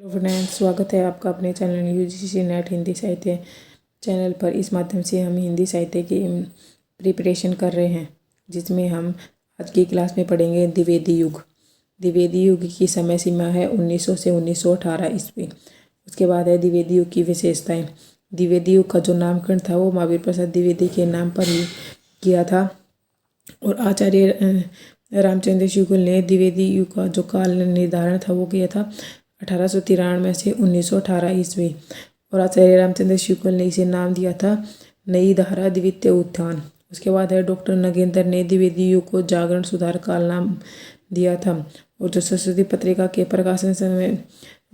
Hello friends, स्वागत है आपका अपने चैनल यूजीसी नेट हिंदी साहित्य चैनल पर। इस माध्यम से हम हिंदी साहित्य की प्रिपरेशन कर रहे हैं, जिसमें हम आज की क्लास में पढ़ेंगे द्विवेदी युग। द्विवेदी युग की समय सीमा है 1900 से 1918 ईस्वी। उसके बाद है द्विवेदी युग की विशेषताएं। द्विवेदी युग का जो नामकरण था वो महावीर प्रसाद द्विवेदी के नाम पर ही किया था, और आचार्य रामचंद्र शुक्ल ने द्विवेदी युग का जो काल निर्धारण था वो किया था 1893 से 1918 ईस्वी। और आचार्य रामचंद्र शुक्ल ने इसे नाम दिया था नई धारा द्वितीय उत्थान। उसके बाद है डॉक्टर नगेंद्र ने द्विवेदी युग को जागरण सुधार काल नाम दिया था, और जो सरस्वती पत्रिका के प्रकाशन समय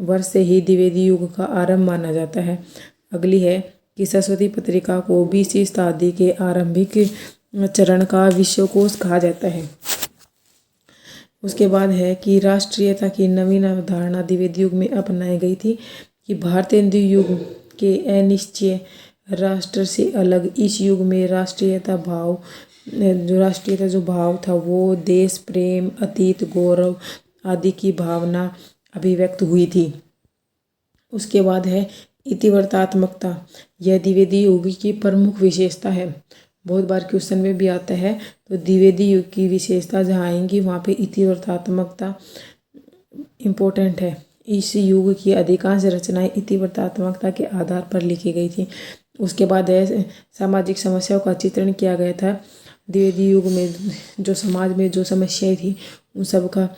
वर्ष से ही द्विवेदी युग का आरंभ माना जाता है। अगली है कि सरस्वती पत्रिका को 20वीं शताब्दी के आरंभिक चरण का विश्वकोश कहा जाता है। उसके बाद है कि राष्ट्रीयता की नवीन अवधारणा द्विवेदी युग में अपनाई गई थी, कि भारतीय युग के अनिश्चय राष्ट्र से अलग इस युग में राष्ट्रीयता जो भाव था वो देश प्रेम, अतीत गौरव आदि की भावना अभिव्यक्त हुई थी। उसके बाद है इतिवृत्तात्मकता। यह द्विवेदी युग की प्रमुख विशेषता है। बहुत बार क्वेश्चन में भी आता है, तो द्विवेदी युग की विशेषता जहाँ आएंगी वहाँ पे इतिवृत्तात्मकता इम्पोर्टेंट है। इस युग की अधिकांश रचनाएं इतिवृत्तात्मकता के आधार पर लिखी गई थी। उसके बाद है सामाजिक समस्याओं का चित्रण किया गया था। द्विवेदी युग में जो समाज में जो समस्याएं थी उन सब का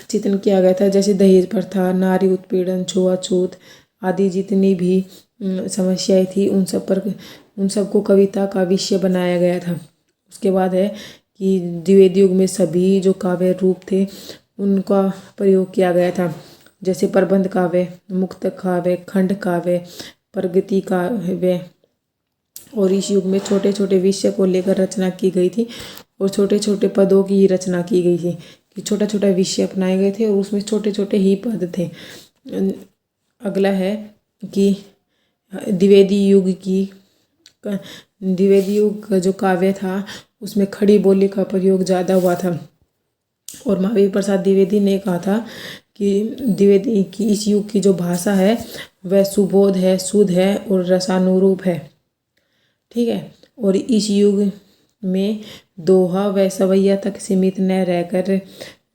चित्रण किया गया था, जैसे दहेज प्रथा, नारी उत्पीड़न, छुआछूत आदि जितनी भी समस्याएं थी उन सबको कविता का विषय बनाया गया था। उसके बाद है कि द्विवेदी युग में सभी जो काव्य रूप थे उनका प्रयोग किया गया था, जैसे प्रबंध काव्य, मुक्त काव्य, खंड काव्य, प्रगति काव्य। और इस युग में छोटे छोटे विषय को लेकर रचना की गई थी, और छोटे छोटे पदों की रचना की गई थी, कि छोटा छोटा विषय अपनाए गए थे और उसमें छोटे छोटे ही पद थे। अगला है कि द्विवेदी युग का जो काव्य था उसमें खड़ी बोली का प्रयोग ज़्यादा हुआ था, और महावीर प्रसाद द्विवेदी ने कहा था कि द्विवेदी की इस युग की जो भाषा है वह सुबोध है, शुद्ध है और रसानुरूप है। ठीक है, और इस युग में दोहा व सवैया तक सीमित न रहकर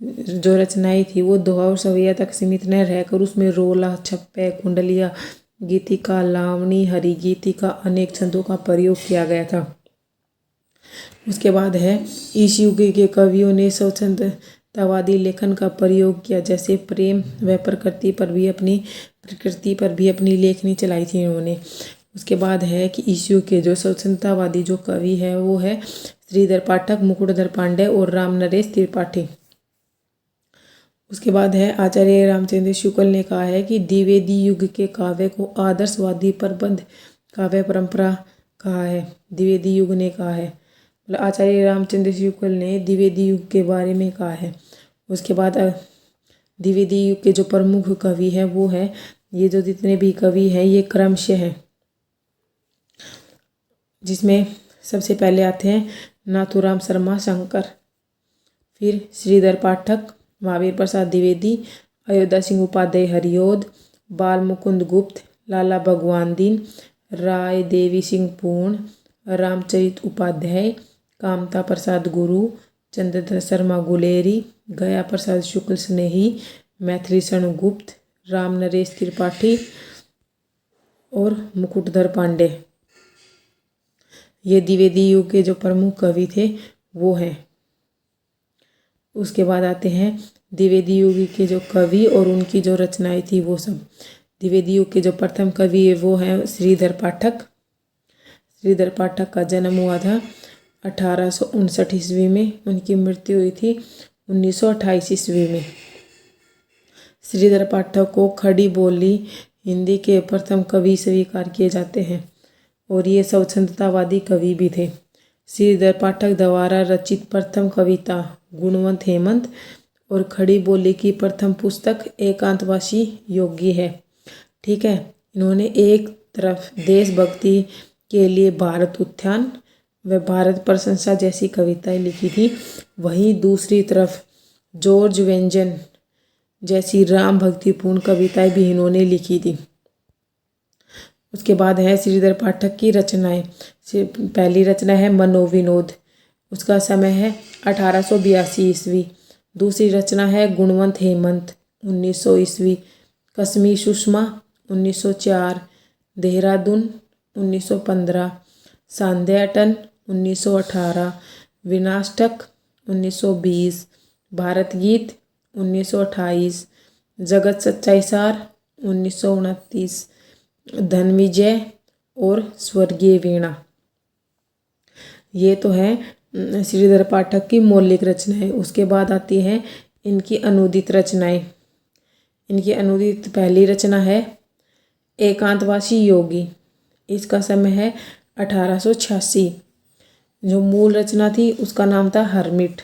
जो रचनाएं थी वो दोहा और सवैया तक सीमित न रहकर उसमें रोला, छप्पे, कुंडलिया, गीतिका, लावणी, हरिगीतिका अनेक छंदों का प्रयोग किया गया था। उसके बाद है इस युग के कवियों ने स्वच्छंदतावादी लेखन का प्रयोग किया, जैसे प्रेम व प्रकृति पर भी अपनी लेखनी चलाई थी इन्होंने। उसके बाद है कि इस युग के जो स्वच्छंदतावादी जो कवि है वो है श्रीधर पाठक, मुकुटधर पांडे और राम नरेश त्रिपाठी। उसके बाद है आचार्य रामचंद्र शुक्ल ने कहा है कि द्विवेदी युग के काव्य को आदर्शवादी प्रबंध काव्य परंपरा कहा है। द्विवेदी युग ने कहा है, मतलब आचार्य रामचंद्र शुक्ल ने द्विवेदी युग के बारे में कहा है। उसके बाद द्विवेदी युग के जो प्रमुख कवि हैं वो है, ये जो जितने भी कवि हैं ये क्रमशः हैं, जिसमें सबसे पहले आते हैं नाथुराम शर्मा शंकर, फिर श्रीधर पाठक, महावीर प्रसाद द्विवेदी, अयोध्या सिंह उपाध्याय हरिऔध, बाल मुकुंद गुप्त, लाला भगवान दीन, राय देवी सिंह पूर्ण, रामचरित उपाध्याय, कामता प्रसाद गुरु, चंद्रधर शर्मा गुलेरी, गया प्रसाद शुक्ल स्नेही, मैथिली शरण गुप्त, राम नरेश त्रिपाठी और मुकुटधर पांडे। ये द्विवेदी युग के जो प्रमुख कवि थे वो हैं। उसके बाद आते हैं द्विवेदी युग के जो कवि और उनकी जो रचनाएं थी वो सब। द्विवेदी युग के जो प्रथम कवि है वो हैं श्रीधर पाठक। श्रीधर पाठक का जन्म हुआ था 1859 ईस्वी में, उनकी मृत्यु हुई थी 1928 ईस्वी में। श्रीधर पाठक को खड़ी बोली हिंदी के प्रथम कवि स्वीकार किए जाते हैं, और ये स्वच्छंदतावादी कवि भी थे। श्रीधर पाठक द्वारा रचित प्रथम कविता गुणवंत हेमंत और खड़ी बोली की प्रथम पुस्तक एकांतवासी योगी है। ठीक है, इन्होंने एक तरफ देशभक्ति के लिए भारत उत्थान व भारत प्रशंसा जैसी कविताएं लिखी थी, वहीं दूसरी तरफ जॉर्ज वेंजन जैसी राम भक्तिपूर्ण कविताएं भी इन्होंने लिखी थी। उसके बाद है श्रीधर पाठक की रचनाएं। पहली रचना है मनोविनोद, उसका समय है 1882 ईस्वी। दूसरी रचना है गुणवंत हेमंत 1900 ईस्वी। कश्मीर सुषमा 1904। देहरादून 1915। सांध्याटन 1918। विनाशक 1920। भारत गीत 1928। जगत सच्चाई सार 1929। धनविजय और स्वर्गीय वीणा। ये तो है श्रीधर पाठक की मौलिक रचनाएं। उसके बाद आती है इनकी अनुदित रचनाएं। इनकी अनुदित पहली रचना है एकांतवासी योगी, इसका समय है 1886। जो मूल रचना थी उसका नाम था हर्मिट,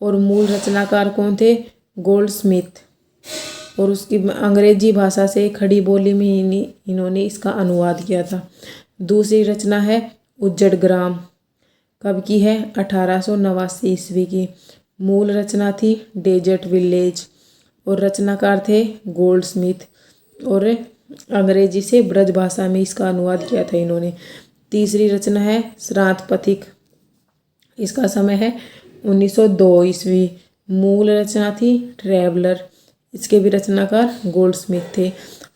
और मूल रचनाकार कौन थे? गोल्डस्मिथ। और उसकी अंग्रेजी भाषा से खड़ी बोली में इन्होंने इसका अनुवाद किया था। दूसरी रचना है उज्जड़ ग्राम, कब की है? 1889 ईस्वी की। मूल रचना थी डेजर्ट विलेज, और रचनाकार थे गोल्डस्मिथ, और अंग्रेजी से ब्रज भाषा में इसका अनुवाद किया था इन्होंने। तीसरी रचना है श्राद्ध पथिक, इसका समय है 1902 ईस्वी। मूल रचना थी ट्रैवलर, इसके भी रचनाकार गोल्डस्मिथ थे,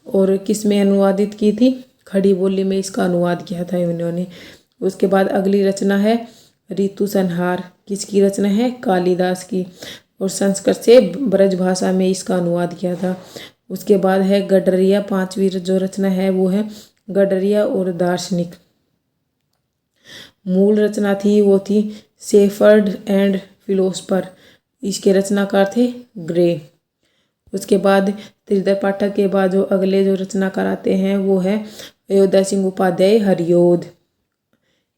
और किस में अनुवादित की थी? खड़ी बोली में इसका अनुवाद किया था इन्होंने। उसके बाद अगली रचना है ऋतु संहार, किसकी रचना है? कालिदास की, और संस्कृत से ब्रज भाषा में इसका अनुवाद किया था। उसके बाद है गडरिया, पांचवी जो रचना है वो है गडरिया और दार्शनिक। मूल रचना थी वो थी शेफर्ड एंड फिलोसफर, इसके रचनाकार थे ग्रे। उसके बाद श्रीधर पाठक के बाद जो अगले जो रचनाकार आते हैं वो है अयोध्या सिंह उपाध्याय हरियोध।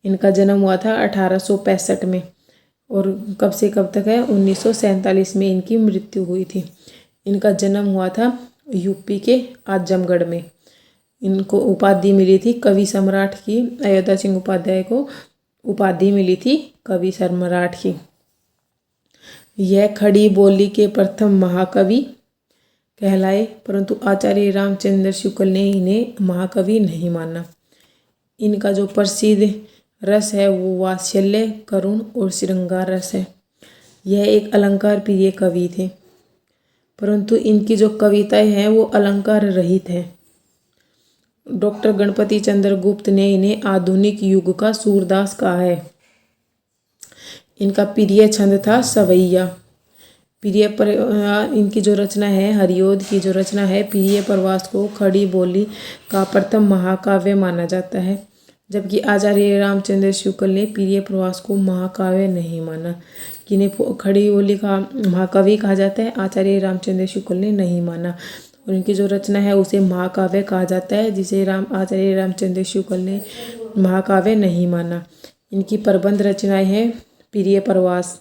इनका जन्म हुआ था 1865 में, और कब से कब तक है? 1947 में इनकी मृत्यु हुई थी। इनका जन्म हुआ था यूपी के आजमगढ़ में। इनको उपाधि मिली थी कवि सम्राट की। अयोध्या सिंह उपाध्याय को उपाधि मिली थी कवि सम्राट की। यह खड़ी बोली के प्रथम महाकवि कहलाए, परंतु आचार्य रामचंद्र शुक्ल ने इन्हें महाकवि नहीं माना। इनका जो प्रसिद्ध रस है वो वात्सल्य, करुण और श्रृंगार रस है। यह एक अलंकार प्रिय कवि थे, परंतु इनकी जो कविताएं हैं वो अलंकार रहित हैं। डॉक्टर गणपति चंद्र गुप्त ने इन्हें आधुनिक युग का सूरदास कहा है। इनका प्रिय छंद था सवैया। इनकी जो रचना है हरियोध की जो रचना है प्रिय प्रवास को खड़ी बोली का प्रथम महाकाव्य माना जाता है, जबकि आचार्य रामचंद्र शुक्ल ने प्रिय प्रवास को महाकाव्य नहीं माना। किन्हें खड़ी बोली का महाकवि कहा जाता है? आचार्य रामचंद्र शुक्ल ने नहीं माना, और इनकी जो रचना है उसे महाकाव्य कहा जाता है, जिसे आचार्य रामचंद्र शुक्ल ने महाकाव्य नहीं माना। इनकी प्रबंध रचनाएं हैं प्रिय प्रवास।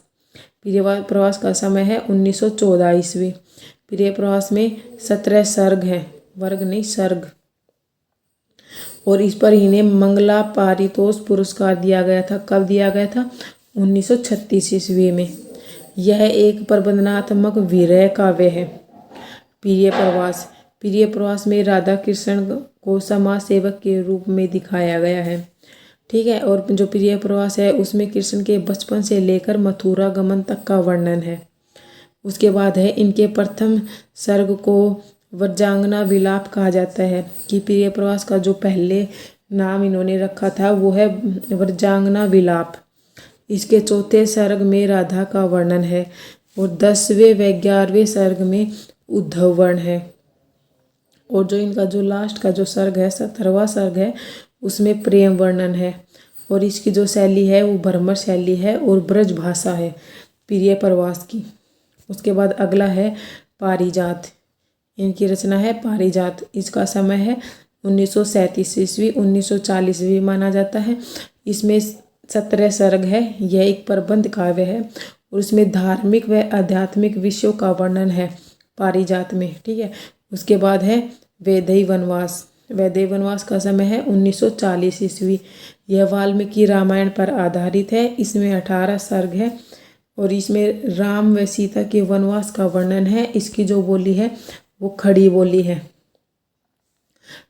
प्रिय प्रवास का समय है 1914 ईस्वी। प्रिय प्रवास में 17 सर्ग हैं, वर्ग नहीं सर्ग, और इस पर इन्हें मंगला पारितोष पुरस्कार दिया गया था। कब दिया गया था? 1936 ईस्वी में। यह एक प्रबंधनात्मक विरह काव्य है। प्रिय प्रवास। प्रिय प्रवास में राधा कृष्ण को समाज सेवक के रूप में दिखाया गया है, ठीक है। और जो प्रिय प्रवास है उसमें कृष्ण के बचपन से लेकर मथुरा गमन तक का वर्णन है। उसके बाद है इनके प्रथम सर्ग को व्रजांगना विलाप कहा जाता है, कि प्रिय प्रवास का जो पहले नाम इन्होंने रखा था वो है व्रजांगना विलाप। इसके चौथे सर्ग में राधा का वर्णन है, और 10वें व 11वें सर्ग में उद्धव वर्ण है। और जो इनका जो लास्ट का जो सर्ग है 17वां सर्ग है उसमें प्रेम वर्णन है, और इसकी जो शैली है वो भ्रमर शैली है और ब्रज भाषा है प्रिय प्रवास की। उसके बाद अगला है पारिजात। इनकी रचना है पारिजात। इसका समय है 1937 ईस्वी 1940 भी माना जाता है। इसमें 17 सर्ग है। यह एक प्रबंध काव्य है, और उसमें धार्मिक व आध्यात्मिक विषयों का वर्णन है पारिजात में, ठीक है। उसके बाद है वैदेही वनवास। वैदेही वनवास का समय है 1940 ईस्वी। यह वाल्मीकि रामायण पर आधारित है। इसमें 18 सर्ग है, और इसमें राम व सीता के वनवास का वर्णन है। इसकी जो बोली है वो खड़ी बोली है।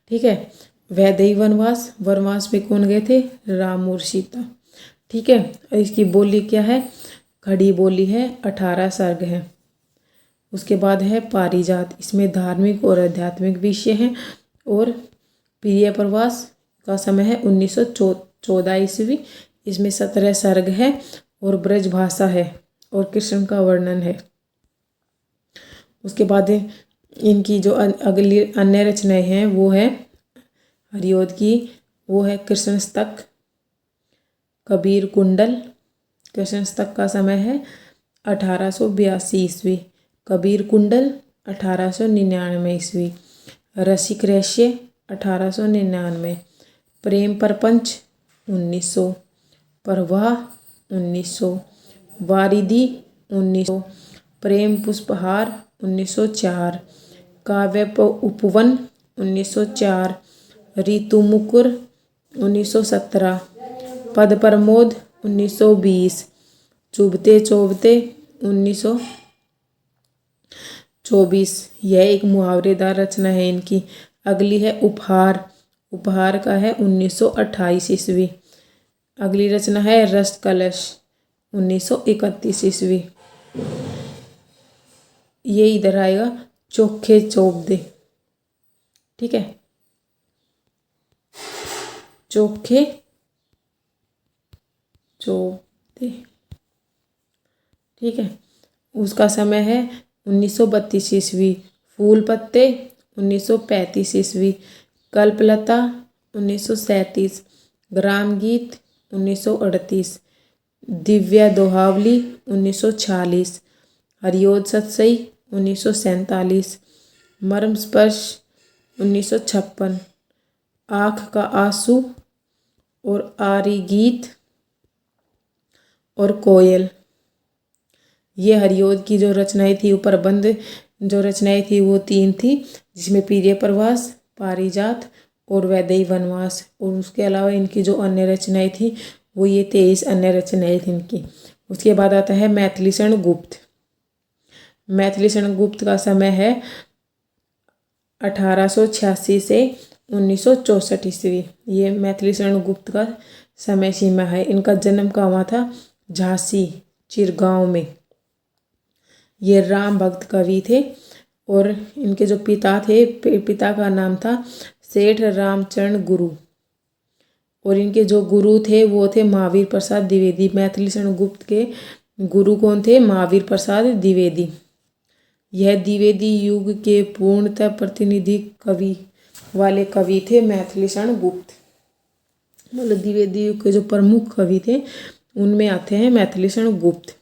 ठीक है, वैदेही वनवास, वनवास में कौन गए थे? राम और सीता। ठीक है, और इसकी बोली क्या है? खड़ी बोली है, 18 सर्ग है। उसके बाद है पारिजात, इसमें धार्मिक और आध्यात्मिक विषय हैं। और प्रिय प्रवास का समय है 1914 ईस्वी, इसमें 17 सर्ग है और ब्रज भाषा है और कृष्ण का वर्णन है। उसके बाद इनकी जो अगली अन्य रचनाएं हैं वो है हरिऔध की, वो है कृष्ण स्तक, कबीर कुंडल। कृष्ण स्तक का समय है 1882 ईस्वी, कबीर कुंडल 1899 ईस्वी, रसिक रहस्य 1899, प्रेम प्रपंच 1900, प्रवाह 1900, वारिधि 1900, प्रेम पुष्पहार 1904, काव्य उपवन 1904, ऋतु मुकुर 1917, पद प्रमोद 1920, चुभते चोभते 1924। यह एक मुहावरेदार रचना है इनकी। अगली है उपहार, उपहार का है 1928 ईस्वी। अगली रचना है रस कलश 1931 ईस्वी। ये इधर आएगा चोखे चोप दे। ठीक है, चोखे चोप दे। ठीक है, उसका समय है 1932 ईस्वी। फूल पत्ते 1935 ईस्वी, कल्पलता 1937, ग्राम गीत 1938, दिव्या दोहावली 1946, हरिऔध सतसई 1947, मर्म स्पर्श 1956, आँख का आंसू और आरी गीत और कोयल। ये हरिऔध की जो रचनाएं थी, वो प्रबंध जो रचनाएं थी वो 3 थी, जिसमें प्रिय प्रवास, पारिजात और वैदेही वनवास। और उसके अलावा इनकी जो अन्य रचनाएं थी वो ये 23 अन्य रचनाएं थी इनकी। उसके बाद आता है मैथिलीषण गुप्त। मैथिलीषण गुप्त का समय है 1886 से 1964 ईस्वी। ये मैथिलीषण गुप्त का समय सीमा है। इनका जन्म कहाँ हुआ था? झांसी चिरगांव में। ये राम भक्त कवि थे और इनके जो पिता थे, पिता का नाम था सेठ रामचरण गुरु, और इनके जो गुरु थे वो थे महावीर प्रसाद द्विवेदी। मैथिलीषण गुप्त के गुरु कौन थे? महावीर प्रसाद द्विवेदी। यह द्विवेदी युग के पूर्णतः प्रतिनिधि कवि वाले कवि थे मैथिलीषण गुप्त। मतलब द्विवेदी युग के जो प्रमुख कवि थे उनमें आते हैं मैथिलीषण गुप्त।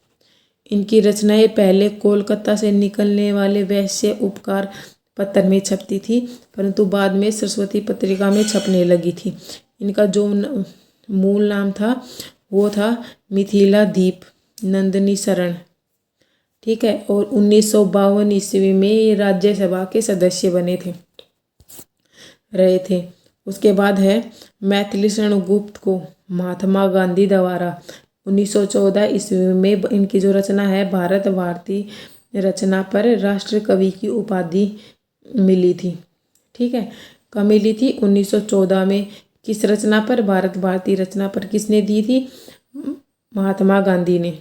इनकी रचनाएं पहले कोलकाता से निकलने वाले वैश्य उपकार पत्र में छपती थी, परंतु बाद में सरस्वती पत्रिका में छपने लगी थी। इनका जो मूल नाम था वो था मिथिला दीप नंदिनी शरण। ठीक है, और 1952 ईस्वी में ये राज्यसभा के सदस्य बने थे रहे थे। उसके बाद है मैथिलीषण गुप्त को महात्मा गांधी द्वारा 1914 ईस्वी में इनकी जो रचना है भारत भारती रचना पर राष्ट्र कवि की उपाधि मिली थी। ठीक है, कब मिली थी? 1914 में। किस रचना पर? भारत भारती रचना पर। किसने दी थी? महात्मा गांधी ने।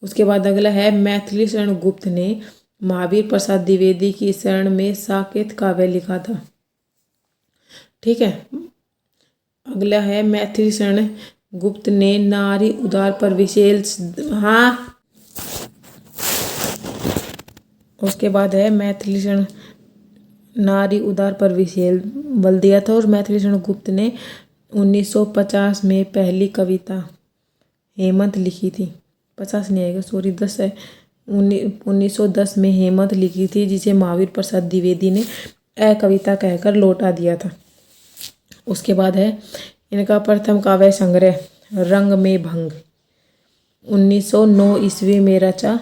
उसके बाद अगला है मैथिलीषण गुप्त ने महावीर प्रसाद द्विवेदी की शरण में साकेत काव्य लिखा था। ठीक है, अगला है मैथिलीषण गुप्त ने नारी उदार पर विशेष उसके बाद है मैथिलीषण नारी उदार पर विशेष बल दिया था। और मैथिलीषण गुप्त ने 1950 में पहली कविता हेमंत लिखी थी। 50 नहीं आएगा, सॉरी 10 है। 1910 में हेमंत लिखी थी, जिसे महावीर प्रसाद द्विवेदी ने कविता कहकर लौटा दिया था। उसके बाद है इनका प्रथम काव्य संग्रह रंग में भंग 1909 ईस्वी में रचा,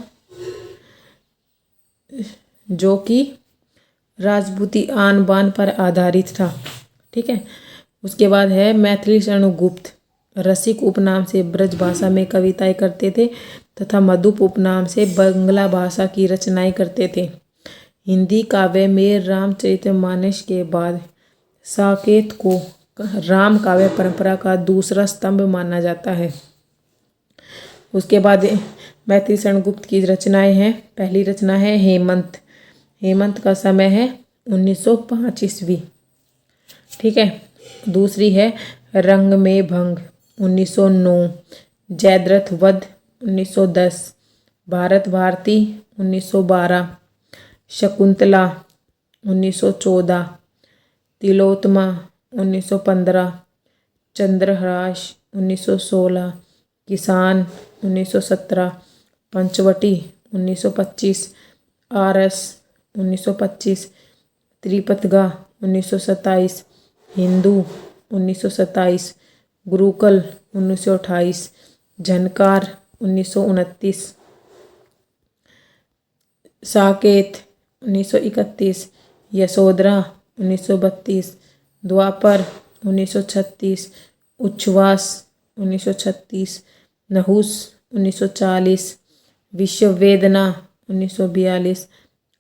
जो कि राजपूती आन बान पर आधारित था। ठीक है, उसके बाद है मैथिलीषण गुप्त रसिक उपनाम से ब्रज भाषा में कविताएं करते थे तथा मधुप उपनाम से बंगला भाषा की रचनाएं करते थे। हिंदी काव्य में रामचरितमानस के बाद साकेत को राम काव्य परंपरा का दूसरा स्तंभ माना जाता है। उसके बाद मैथिली शरण गुप्त की रचनाएं हैं। पहली रचना है हेमंत। हेमंत का समय है 1905 ईस्वी। ठीक है। दूसरी है रंग में भंग 1909, जयद्रथ वध 1910, भारत भारती 1912, शकुंतला 1914, तिलोत्तमा 1915, चंद्रहास 1916, किसान 1917, पंचवटी 1925, आरस 1925, त्रिपतगा 1927, हिंदू 1927, गुरुकुल 1928, झनकार 1929, साकेत 1931, यशोधरा 1932, द्वापर 1936, उच्छ्वास 1936, नहुस 1940, विश्ववेदना 1942,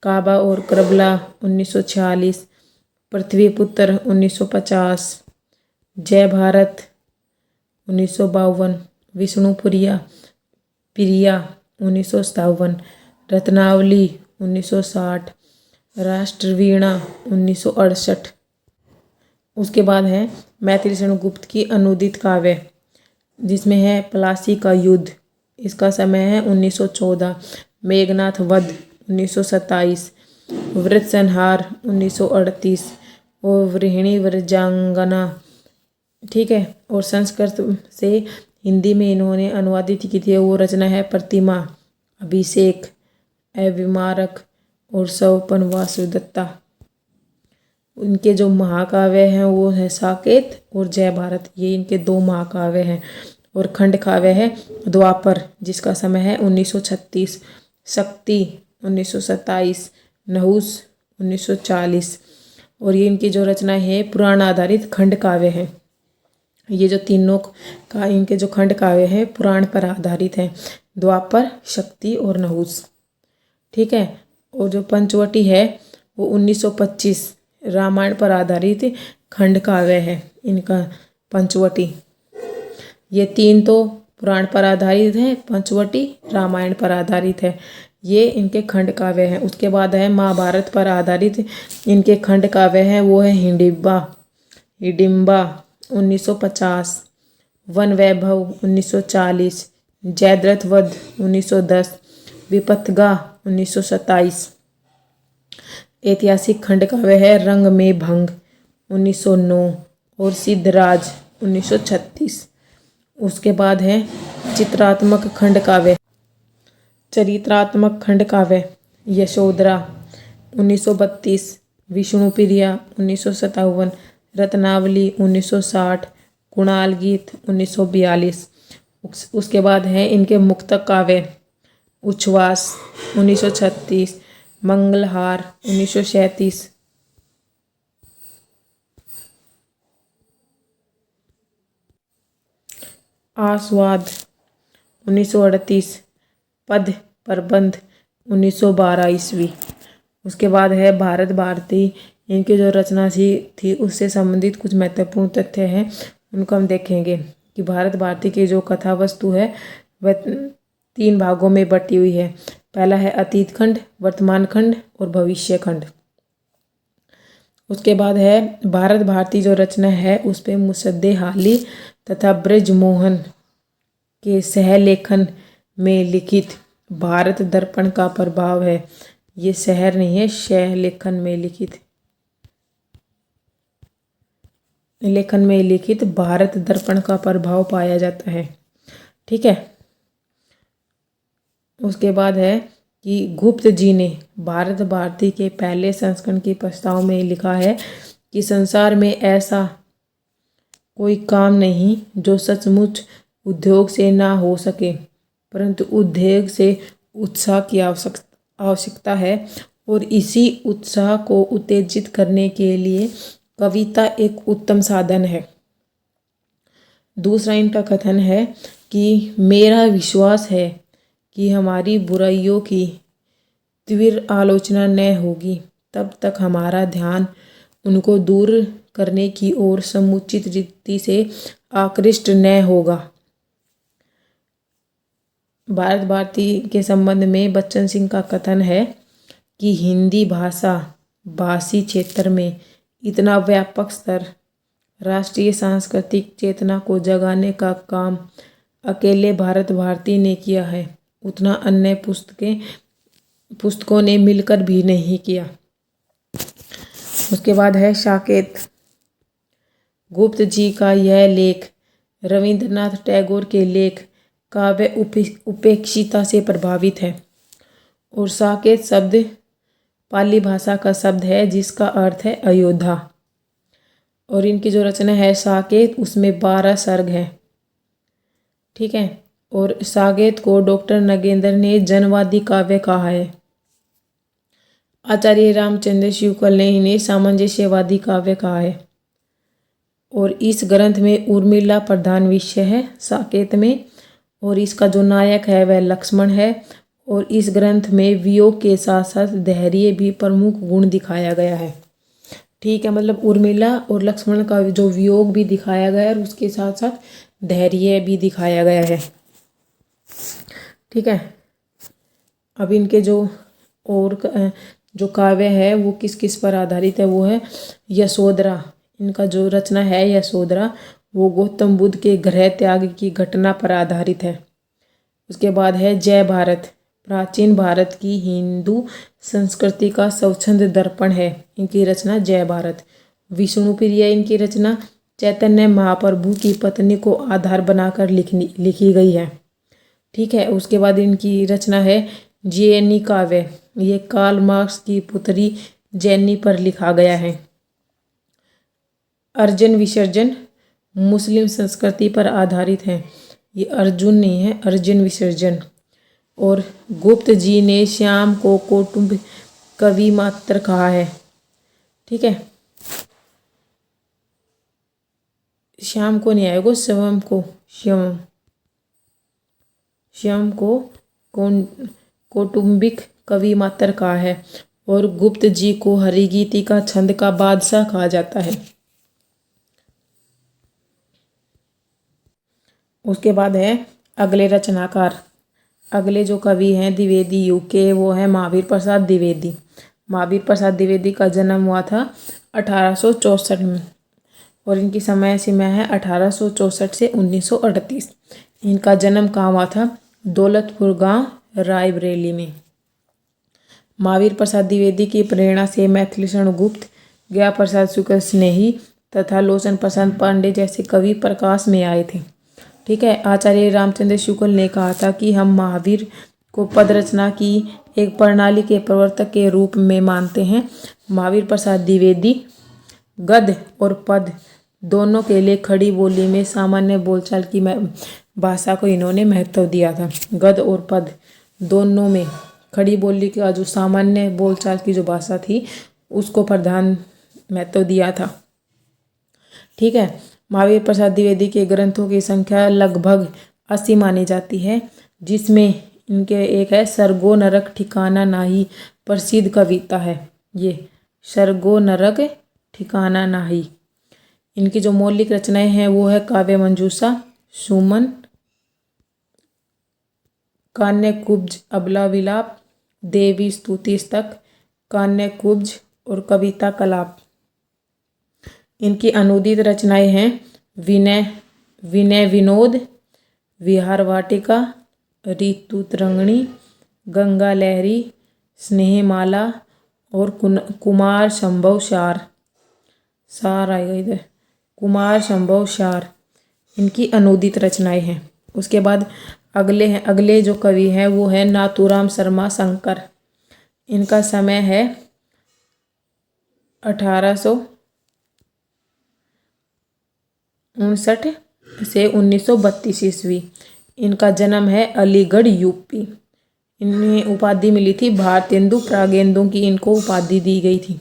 काबा और करबला 1946, पृथ्वीपुत्र 1950, जय भारत 1952, विष्णुप्रिया प्रिया 1957, रत्नावली 1960, राष्ट्रवीणा 1968। उसके बाद है मैथिली शरण गुप्त की अनुदित काव्य, जिसमें है पलासी का युद्ध, इसका समय है 1914, मेघनाथ वध 1927, वृत्र संहार 1938 और वृहिणी व्रजांगना। ठीक है। और संस्कृत से हिंदी में इन्होंने अनुवादित की थी, वो रचना है प्रतिमा, अभिषेक, अविमारक और सौपन वासुदत्ता। उनके जो महाकाव्य हैं वो है साकेत और जय भारत, ये इनके दो महाकाव्य हैं। और खंड काव्य है द्वापर, जिसका समय है 1936, शक्ति 1927, नहुस 1940। और ये इनकी जो रचना है पुराण आधारित खंड काव्य है। ये जो तीनों का इनके जो खंड काव्य है पुराण पर आधारित हैं, द्वापर, शक्ति और नहुस। ठीक है। और जो पंचवटी है वो 1925 रामायण पर आधारित खंड काव्य है इनका पंचवटी। ये तीन तो पुराण पर आधारित है, पंचवटी रामायण पर आधारित है, ये इनके खंड काव्य हैं। उसके बाद है महाभारत पर आधारित इनके खंड काव्य हैं, वो है हिडिंबा 1950, वन वैभव 1940, जयद्रथ वध 1910, विपथगा 1927। ऐतिहासिक खंड काव्य है रंग में भंग 1909 और सिद्धराज 1936। उसके बाद है चित्रात्मक खंड काव्य, चरित्रात्मक खंड काव्य, यशोधरा 1932, विष्णुप्रिया 1957, रत्नावली 1960, कुणाल गीत 1942। उसके बाद है इनके मुक्तक काव्य, उच्छ्वास 1936, मंगलहार 1937, आस्वाद 1938, पद प्रबंध 1912 ईस्वी। उसके बाद है भारत भारती, इनकी जो रचना थी उससे संबंधित कुछ महत्वपूर्ण तथ्य हैं, उनको हम देखेंगे कि भारत भारती की जो कथा वस्तु है वह 3 भागों में बटी हुई है। पहला है अतीत खंड, वर्तमान खंड और भविष्य खंड। उसके बाद है भारत भारती जो रचना है उस पे मुसद्देहाली तथा ब्रजमोहन के सहलेखन में लिखित भारत दर्पण का प्रभाव है। ये शहर नहीं है, सहलेखन में लिखित भारत दर्पण का प्रभाव पाया जाता है। ठीक है। उसके बाद है कि गुप्त जी ने भारत भारती के पहले संस्करण के प्रस्ताव में लिखा है कि संसार में ऐसा कोई काम नहीं जो सचमुच उद्योग से ना हो सके, परंतु उद्योग से उत्साह की आवश्यकता है और इसी उत्साह को उत्तेजित करने के लिए कविता एक उत्तम साधन है। दूसरा इनका कथन है कि मेरा विश्वास है कि हमारी बुराइयों की तीव्र आलोचना न होगी, तब तक हमारा ध्यान उनको दूर करने की ओर समुचित रीति से आकृष्ट न होगा। भारत भारती के संबंध में बच्चन सिंह का कथन है कि हिंदी भाषा भाषी क्षेत्र में इतना व्यापक स्तर राष्ट्रीय सांस्कृतिक चेतना को जगाने का काम अकेले भारत भारती ने किया है, उतना अन्य पुस्तकों ने मिलकर भी नहीं किया। उसके बाद है साकेत। गुप्त जी का यह लेख रविंद्रनाथ टैगोर के लेख काव्य उपेक्षिता से प्रभावित है। और साकेत शब्द पाली भाषा का शब्द है जिसका अर्थ है अयोध्या। और इनकी जो रचना है साकेत, उसमें 12 सर्ग हैं। ठीक है। और साकेत को डॉक्टर नगेंद्र ने जनवादी काव्य कहा है। आचार्य रामचंद्र शुक्ल ने इन्हें सामंजस्यवादी काव्य कहा है। और इस ग्रंथ में उर्मिला प्रधान विषय है साकेत में, और इसका जो नायक है वह लक्ष्मण है। और इस ग्रंथ में वियोग के साथ साथ धैर्य भी प्रमुख गुण दिखाया गया है। ठीक है, मतलब उर्मिला और लक्ष्मण का जो वियोग भी दिखाया गया है और उसके साथ साथ धैर्य भी दिखाया गया है। ठीक है। अब इनके जो काव्य है वो किस किस पर आधारित है, वो है यशोधरा। इनका जो रचना है यशोधरा वो गौतम बुद्ध के गृह त्याग की घटना पर आधारित है। उसके बाद है जय भारत, प्राचीन भारत की हिंदू संस्कृति का स्वच्छंद दर्पण है। इनकी रचना जय भारत। विष्णुप्रिया इनकी रचना चैतन्य महाप्रभु की पत्नी को आधार बनाकर लिखी गई है। ठीक है। उसके बाद इनकी रचना है जैनी काव्य। ये कार्ल मार्क्स की पुत्री जैनी पर लिखा गया है। अर्जुन विसर्जन मुस्लिम संस्कृति पर आधारित है। ये अर्जुन नहीं है, अर्जुन विसर्जन। और गुप्त जी ने श्याम को कौटुंबिक कवि मात्र कहा है। ठीक है। श्याम को नहीं आएगा, श्याम को कौटुंबिक कवि मात्र कहा है। और गुप्त जी को हरिगीति का छंद का बादशाह कहा जाता है। उसके बाद है अगले रचनाकार। अगले जो कवि हैं द्विवेदी युग के, वो है महावीर प्रसाद द्विवेदी। महावीर प्रसाद द्विवेदी का जन्म हुआ था 1864 में और इनकी समय सीमा है 1864 से 1938। इनका जन्म कहाँ हुआ था? दौलतपुर गांव, रायबरेली में। महावीर प्रसाद द्विवेदी की प्रेरणा से मैथिलीशरण गुप्त, गया प्रसाद शुक्ल स्नेही तथा लोचन प्रसाद पांडे जैसे कवि प्रकाश में आए थे। ठीक है। आचार्य रामचंद्र शुक्ल ने कहा था कि हम महावीर को पद रचना की एक प्रणाली के प्रवर्तक के रूप में मानते हैं। महावीर प्रसाद द्विवेदी गद्य और पद दोनों के लिए खड़ी बोली में सामान्य बोलचाल की भाषा को इन्होंने महत्व दिया था। गद्य और पद दोनों में खड़ी बोली का जो सामान्य बोलचाल की जो भाषा थी उसको प्रधान महत्व दिया था। ठीक है। महावीर प्रसाद द्विवेदी के ग्रंथों की संख्या लगभग 80 मानी जाती है, जिसमें इनके एक है सर्गो नरक ठिकाना नाही, प्रसिद्ध कविता है ये सर्गो नरक ठिकाना नाही। इनकी जो मौलिक रचनाएं हैं वो है काव्य मंजूषा, सुमन, कान्य कुब्ज, अबला विलाप, देवी स्तुति स्तक, कान्य कुब्ज और कविता कलाप। इनकी अनुदित रचनाएं हैं विनय विनोद, विहार वाटिका, ऋतुतरंगिणी, गंगा लहरी, स्नेहमाला और कुमार संभव सार आएगा इधर, कुमार संभव सार। इनकी अनुदित रचनाएं हैं। उसके बाद अगले जो कवि हैं वो है नाथूराम शर्मा शंकर। इनका समय है 1859 से 1932 ईस्वी। इनका जन्म है अलीगढ़ यूपी। इन्हें उपाधि मिली थी भारतेंदु प्रागेंदु की, इनको उपाधि दी गई थी।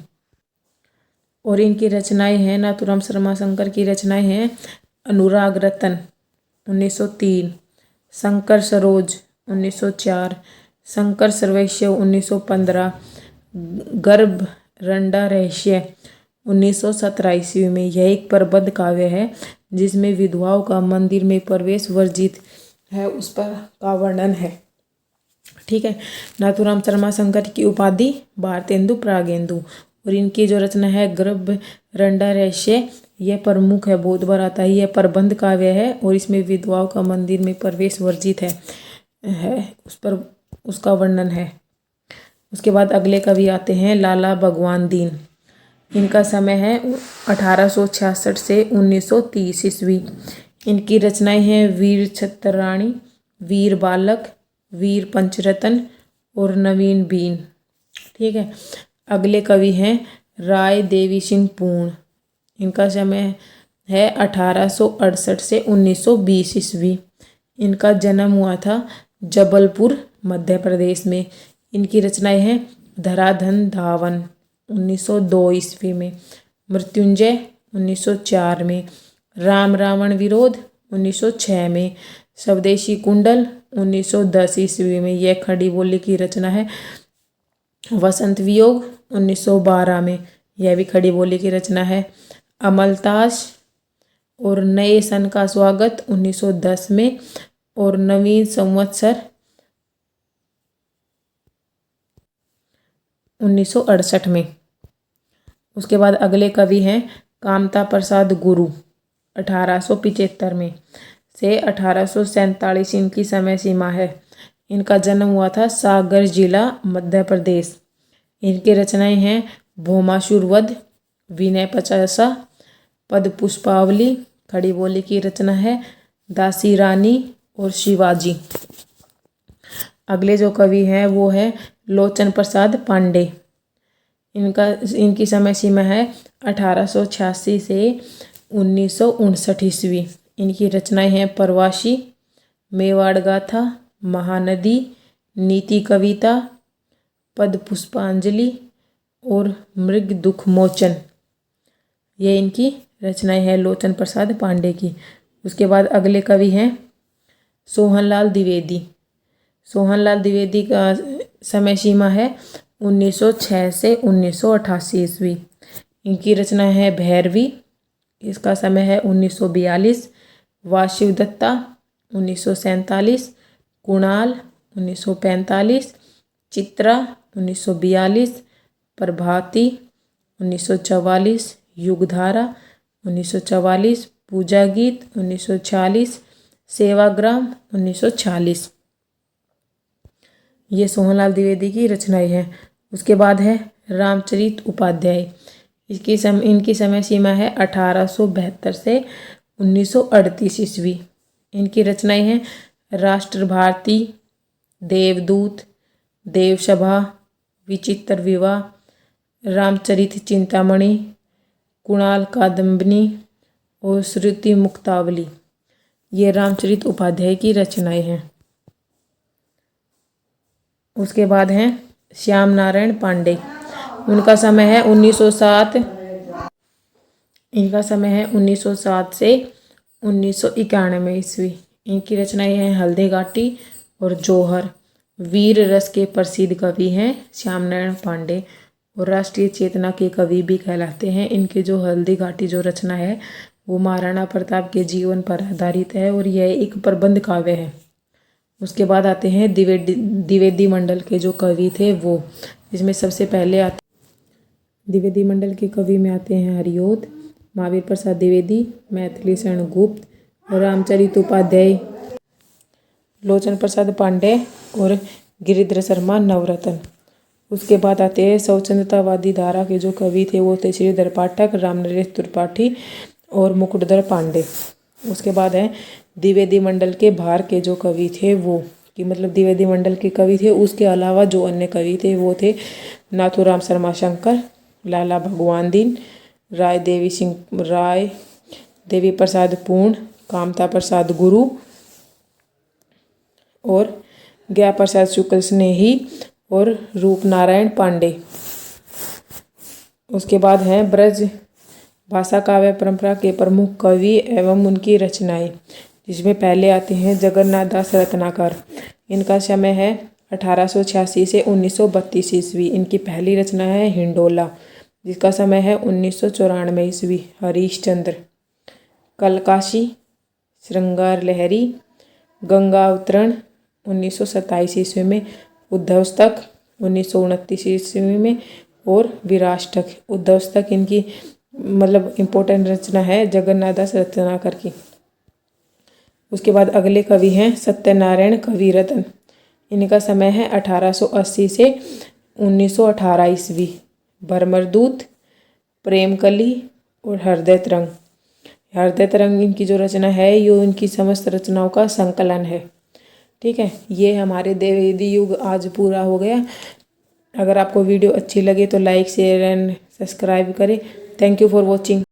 और इनकी रचनाएं हैं, नाथूराम शर्मा शंकर की रचनाएं हैं अनुराग रतन 1903, शंकर सरोज 1904, शंकर सर्वैश्य 1915, गर्भ रंडा रहस्य 1917 ईस्वी में। यह एक प्रबंध काव्य है जिसमें विधवाओं का मंदिर में प्रवेश वर्जित है उस पर का वर्णन है। ठीक है। नाथूराम शर्मा शंकर की उपाधि भारतेंदु प्रागेंदु, और इनकी जो रचना है गर्भ रंडा रहस्य, यह प्रमुख है, बहुत बार आता है। यह प्रबंध काव्य है और इसमें विधवाओं का मंदिर में प्रवेश वर्जित है उस पर उसका वर्णन है। उसके बाद अगले कवि आते हैं लाला भगवान दीन। इनका समय है 1866 से 1930 ईस्वी। इनकी रचनाएं हैं वीर छत्रराणी, वीर बालक, वीर पंचरतन और नवीन बीन। ठीक है। अगले कवि हैं राय देवी सिंह पूर्ण। इनका समय है 1868 से 1920 ईस्वी। इनका जन्म हुआ था जबलपुर मध्य प्रदेश में। इनकी रचनाएं हैं धराधन धावन 1902 ईस्वी में, मृत्युंजय 1904 में, राम रावण विरोध 1906 में, स्वदेशी कुंडल 1910 ईस्वी में। यह खड़ी बोली की रचना है। वसंत वियोग 1912 में, यह भी खड़ी बोली की रचना है। अमलतास और नए सन का स्वागत 1910 में, और नवीन संवत्सर 1968 में। उसके बाद अगले कवि हैं कामता प्रसाद गुरु 1875 में से 1847 इनकी समय सीमा है। इनका जन्म हुआ था सागर जिला मध्य प्रदेश। इनकी रचनाएं हैं भौमासुर वध, विनय पचासा, पद पुष्पावली, खड़ी बोली की रचना है, दासी रानी और शिवाजी। अगले जो कवि हैं वो है लोचन प्रसाद पांडे। इनकी समय सीमा है 1886 से 1959 ईस्वी। इनकी रचनाएं हैं प्रवासी, मेवाड़ गाथा, महानदी, नीति कविता, पद पुष्पांजलि और मृग दुख मोचन। ये इनकी रचनाएं हैं लोचन प्रसाद पांडे की। उसके बाद अगले कवि हैं सोहनलाल द्विवेदी। सोहनलाल द्विवेदी का समय सीमा है 1906 से 1988 ईस्वी। इनकी रचना है भैरवी, इसका समय है 1942, वाशिव दत्ता 1947, कुणाल 1945, चित्रा 1942, प्रभाती 1944, युगधारा 1944, पूजा गीत 1946, सेवाग्राम 1946। ये सोहनलाल द्विवेदी की रचनाएं हैं। उसके बाद है रामचरित उपाध्याय। इनकी समय सीमा है 1872 से 1938 ईस्वी। इनकी रचनाएं हैं राष्ट्र भारती, देवदूत, देवसभा, विचित्र विवाह, रामचरित चिंतामणि, कुणाल कादम्बिनी और श्रुति मुक्तावली। ये रामचरित उपाध्याय की रचनाएं हैं। उसके बाद हैं श्याम नारायण पांडे। उनका समय है 1907। इनका समय है 1907 से 1991 ईस्वी। इनकी रचनाएं हैं हल्दी घाटी और जौहर। वीर रस के प्रसिद्ध कवि हैं श्याम नारायण पांडे, और राष्ट्रीय चेतना के कवि भी कहलाते हैं। इनके जो हल्दी घाटी जो रचना है वो महाराणा प्रताप के जीवन पर आधारित है और यह एक प्रबंध काव्य है। उसके बाद आते हैं द्विवेदी मंडल के जो कवि थे वो, जिसमें सबसे पहले आते द्विवेदी मंडल के कवि में आते हैं हरिओद, महावीर प्रसाद द्विवेदी, मैथिली शरण गुप्त, रामचरित उपाध्याय, लोचन प्रसाद पांडे और गिरिधर शर्मा नवरत्न। उसके बाद आते हैं स्वतंत्रतावादी धारा के जो कवि थे वो थे श्रीधर पाठक, रामनरेश त्रिपाठी और मुकुटधर पांडे। उसके बाद है द्विवेदी मंडल के बाहर के जो कवि थे वो, कि मतलब द्विवेदी मंडल के कवि थे उसके अलावा जो अन्य कवि थे वो थे नाथूराम शर्मा शंकर, लाला भगवान दीन, राय देवी प्रसाद पूर्ण, कामता प्रसाद गुरु और गया प्रसाद शुक्ल स्नेही और रूप नारायण पांडे। उसके बाद हैं भाषा काव्य परंपरा के प्रमुख कवि एवं उनकी रचनाएं, जिसमें पहले आते हैं जगन्नाथ दास रत्नाकर। इनका समय है 1886 से 1932 ईस्वी। इनकी पहली रचना है हिंडोला, जिसका समय है 1994 ईस्वी। हरीशचंद्र, कलकाशी, श्रृंगार लहरी, गंगा अवतरण 1927 ईस्वी में, उद्धवस्तक 1929 ईस्वी में और विराष्टक। उद्धवस्तक इनकी मतलब इम्पोर्टेंट रचना है जगन्नाथ दास रत्नाकर की। उसके बाद अगले कवि हैं सत्यनारायण कविरत्न। इनका समय है 1880 से 1918 ईस्वी। भ्रमरदूत, प्रेमकली और हृदय तरंग। हृदय तरंग इनकी जो रचना है ये इनकी समस्त रचनाओं का संकलन है। ठीक है, ये हमारे द्विवेदी युग आज पूरा हो गया। अगर आपको वीडियो अच्छी लगे तो लाइक शेयर एंड सब्सक्राइब करें। Thank you for watching.